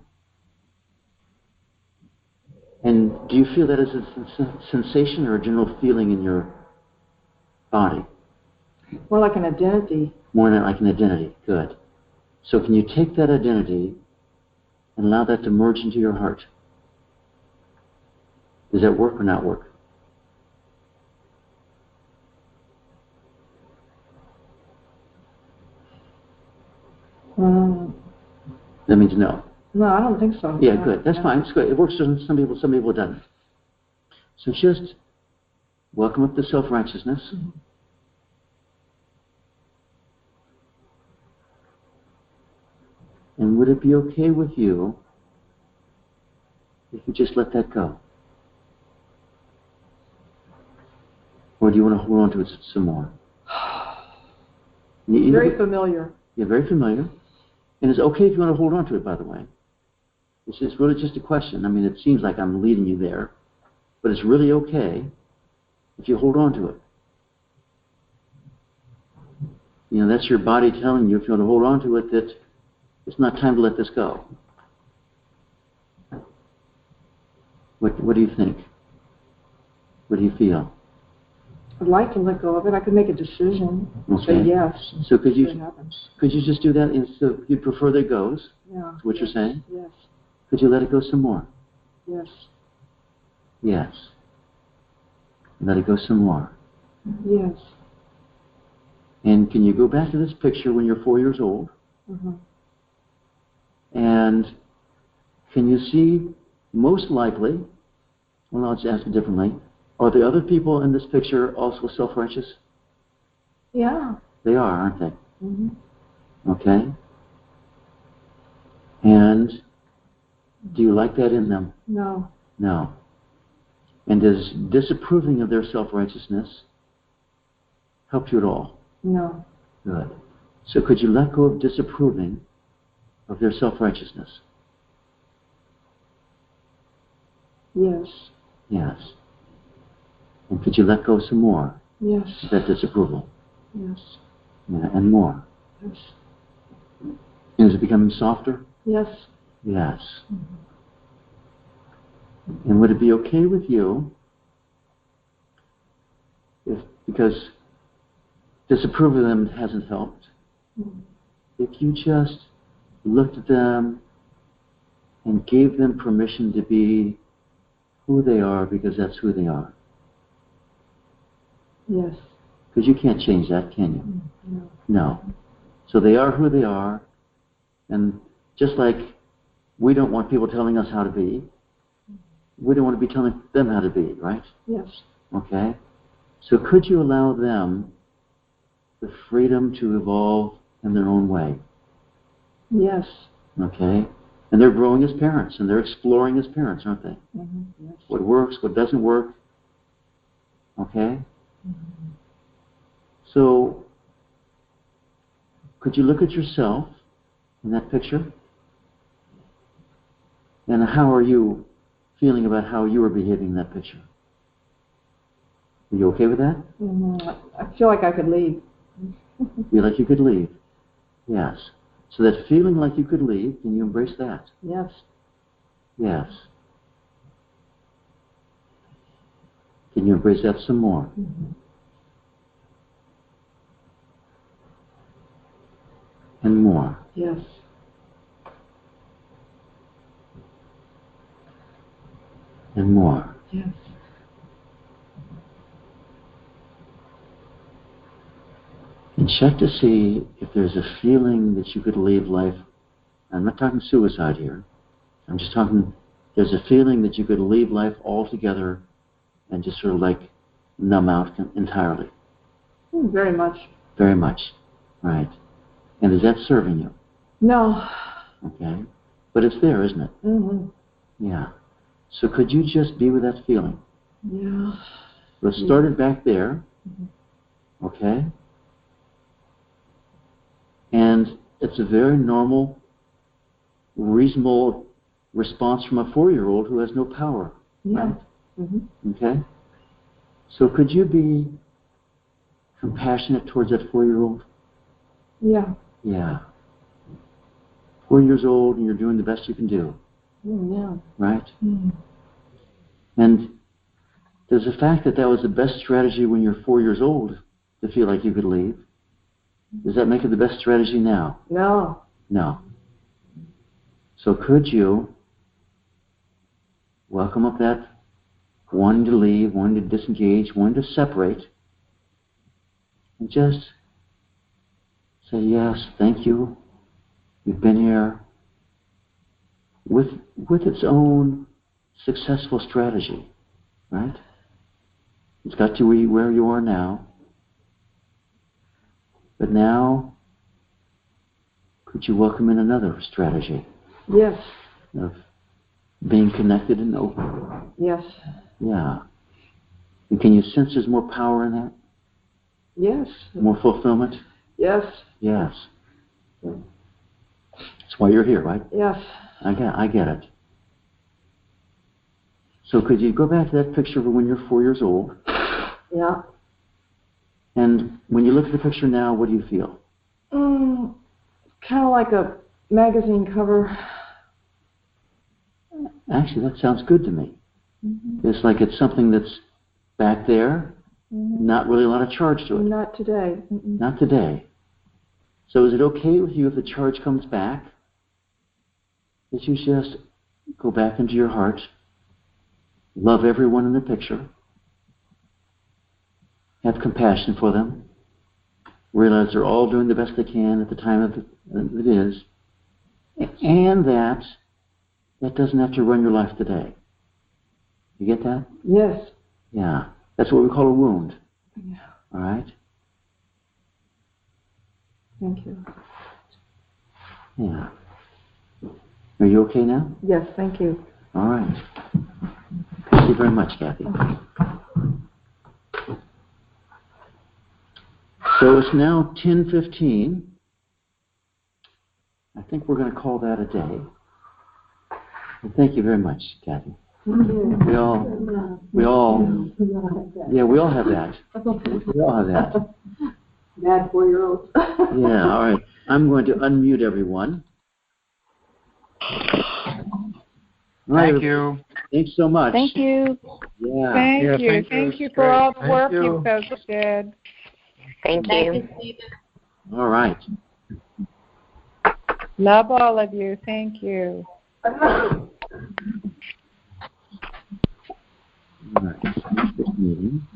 And do you feel that as a sensation or a general feeling in your body? More like an identity. More like an identity. Good. So can you take that identity and allow that to merge into your heart? Does that work or not work? That means no. No, I don't think so. Yeah, no, good. That's no. fine. It's good. It works for some people it doesn't. So just welcome up the self-righteousness. Mm-hmm. And would it be okay with you if you just let that go? Or do you want to hold on to it some more? Very familiar. Yeah, very familiar. And it's okay if you want to hold on to it, by the way. It's really just a question. I mean, it seems like I'm leading you there, but it's really okay if you hold on to it. You know, that's your body telling you, if you want to hold on to it, that it's not time to let this go. What do you think? What do you feel? I'd like to let go of it. I could make a decision. Okay. Say yes. So could you see what happens. Could you just do that? And so you prefer that it goes? Yeah. Is what you're saying? Yes. Could you let it go some more? Yes. Yes. Let it go some more. Yes. And can you go back to this picture when you're 4 years old? Mm-hmm. And can you see, most likely, well, I'll just ask it differently, are the other people in this picture also self-righteous? Yeah. They are, aren't they? Mm-hmm. Okay. And do you like that in them? No. No. And does disapproving of their self-righteousness help you at all? No. Good. So could you let go of disapproving of their self-righteousness? Yes. Yes. And could you let go some more Yes. of that disapproval? Yes. Yeah, and more. Yes. And is it becoming softer? Yes. Yes. And would it be okay with you if, because disapproving of them hasn't helped, if you just looked at them and gave them permission to be who they are because that's who they are? Yes. Because you can't change that, can you? No. No. So they are who they are, and just like we don't want people telling us how to be, we don't want to be telling them how to be, right? Yes. Okay? So could you allow them the freedom to evolve in their own way? Yes. Okay? And they're growing as parents, and they're exploring as parents, aren't they? Mm-hmm. Yes. What works, what doesn't work. Okay? Mm-hmm. So, could you look at yourself in that picture? And how are you feeling about how you are behaving in that picture? Are you okay with that? Mm-hmm. I feel like I could leave. Feel like you could leave? Yes. So that feeling like you could leave, can you embrace that? Yes. Yes. Can you embrace that some more? Mm-hmm. And more? Yes. And more? Yes. And check to see if there's a feeling that you could leave life. I'm not talking suicide here. I'm just talking, there's a feeling that you could leave life altogether and just sort of like numb out entirely. Very much. Very much. Right. And is that serving you? No. Okay. But it's there, isn't it? Mm-hmm. Yeah. So could you just be with that feeling? Yeah. Let's start it back there. Okay? And it's a very normal, reasonable response from a 4-year-old who has no power. Yeah. Right? Mm-hmm. Okay? So could you be compassionate towards that 4-year-old? Yeah. Yeah. 4 years old and you're doing the best you can do. Yeah. Right? Mm-hmm. And does the fact that that was the best strategy when you're 4 years old to feel like you could leave, does that make it the best strategy now? No. No. So could you welcome up that wanting to leave, wanting to disengage, wanting to separate, and just say, yes, thank you, you've been here, with its own successful strategy, right? It's got you where you are now, but now could you welcome in another strategy? Yes. Of being connected and open. Yes. Yeah. And can you sense there's more power in that? Yes. More fulfillment? Yes. Yes. That's why you're here, right? Yes. I get it. So could you go back to that picture of when you're 4 years old? Yeah. And when you look at the picture now, what do you feel? Kind of like a magazine cover. Actually, that sounds good to me. Mm-hmm. It's like it's something that's back there, not really a lot of charge to it. Not today. Not today. So is it okay with you if the charge comes back, that you just go back into your heart, love everyone in the picture, have compassion for them, realize they're all doing the best they can at the time that it is, and that doesn't have to run your life today. You get that? Yes. Yeah. That's what we call a wound. Yeah. All right? Thank you. Yeah. Are you okay now? Yes, thank you. All right. Thank you very much, Kathy. So it's now 10:15. I think we're going to call that a day. And thank you very much, Kathy. Thank you. We all we all have that. We all have that. Bad 4-year-olds. Yeah, all right. I'm going to unmute everyone. Thank you. Thanks so much. Thank you. Yeah. Thank you. Thank you for all the work you folks did. Thank you. All right. Love all of you. Thank you. All right. This meeting.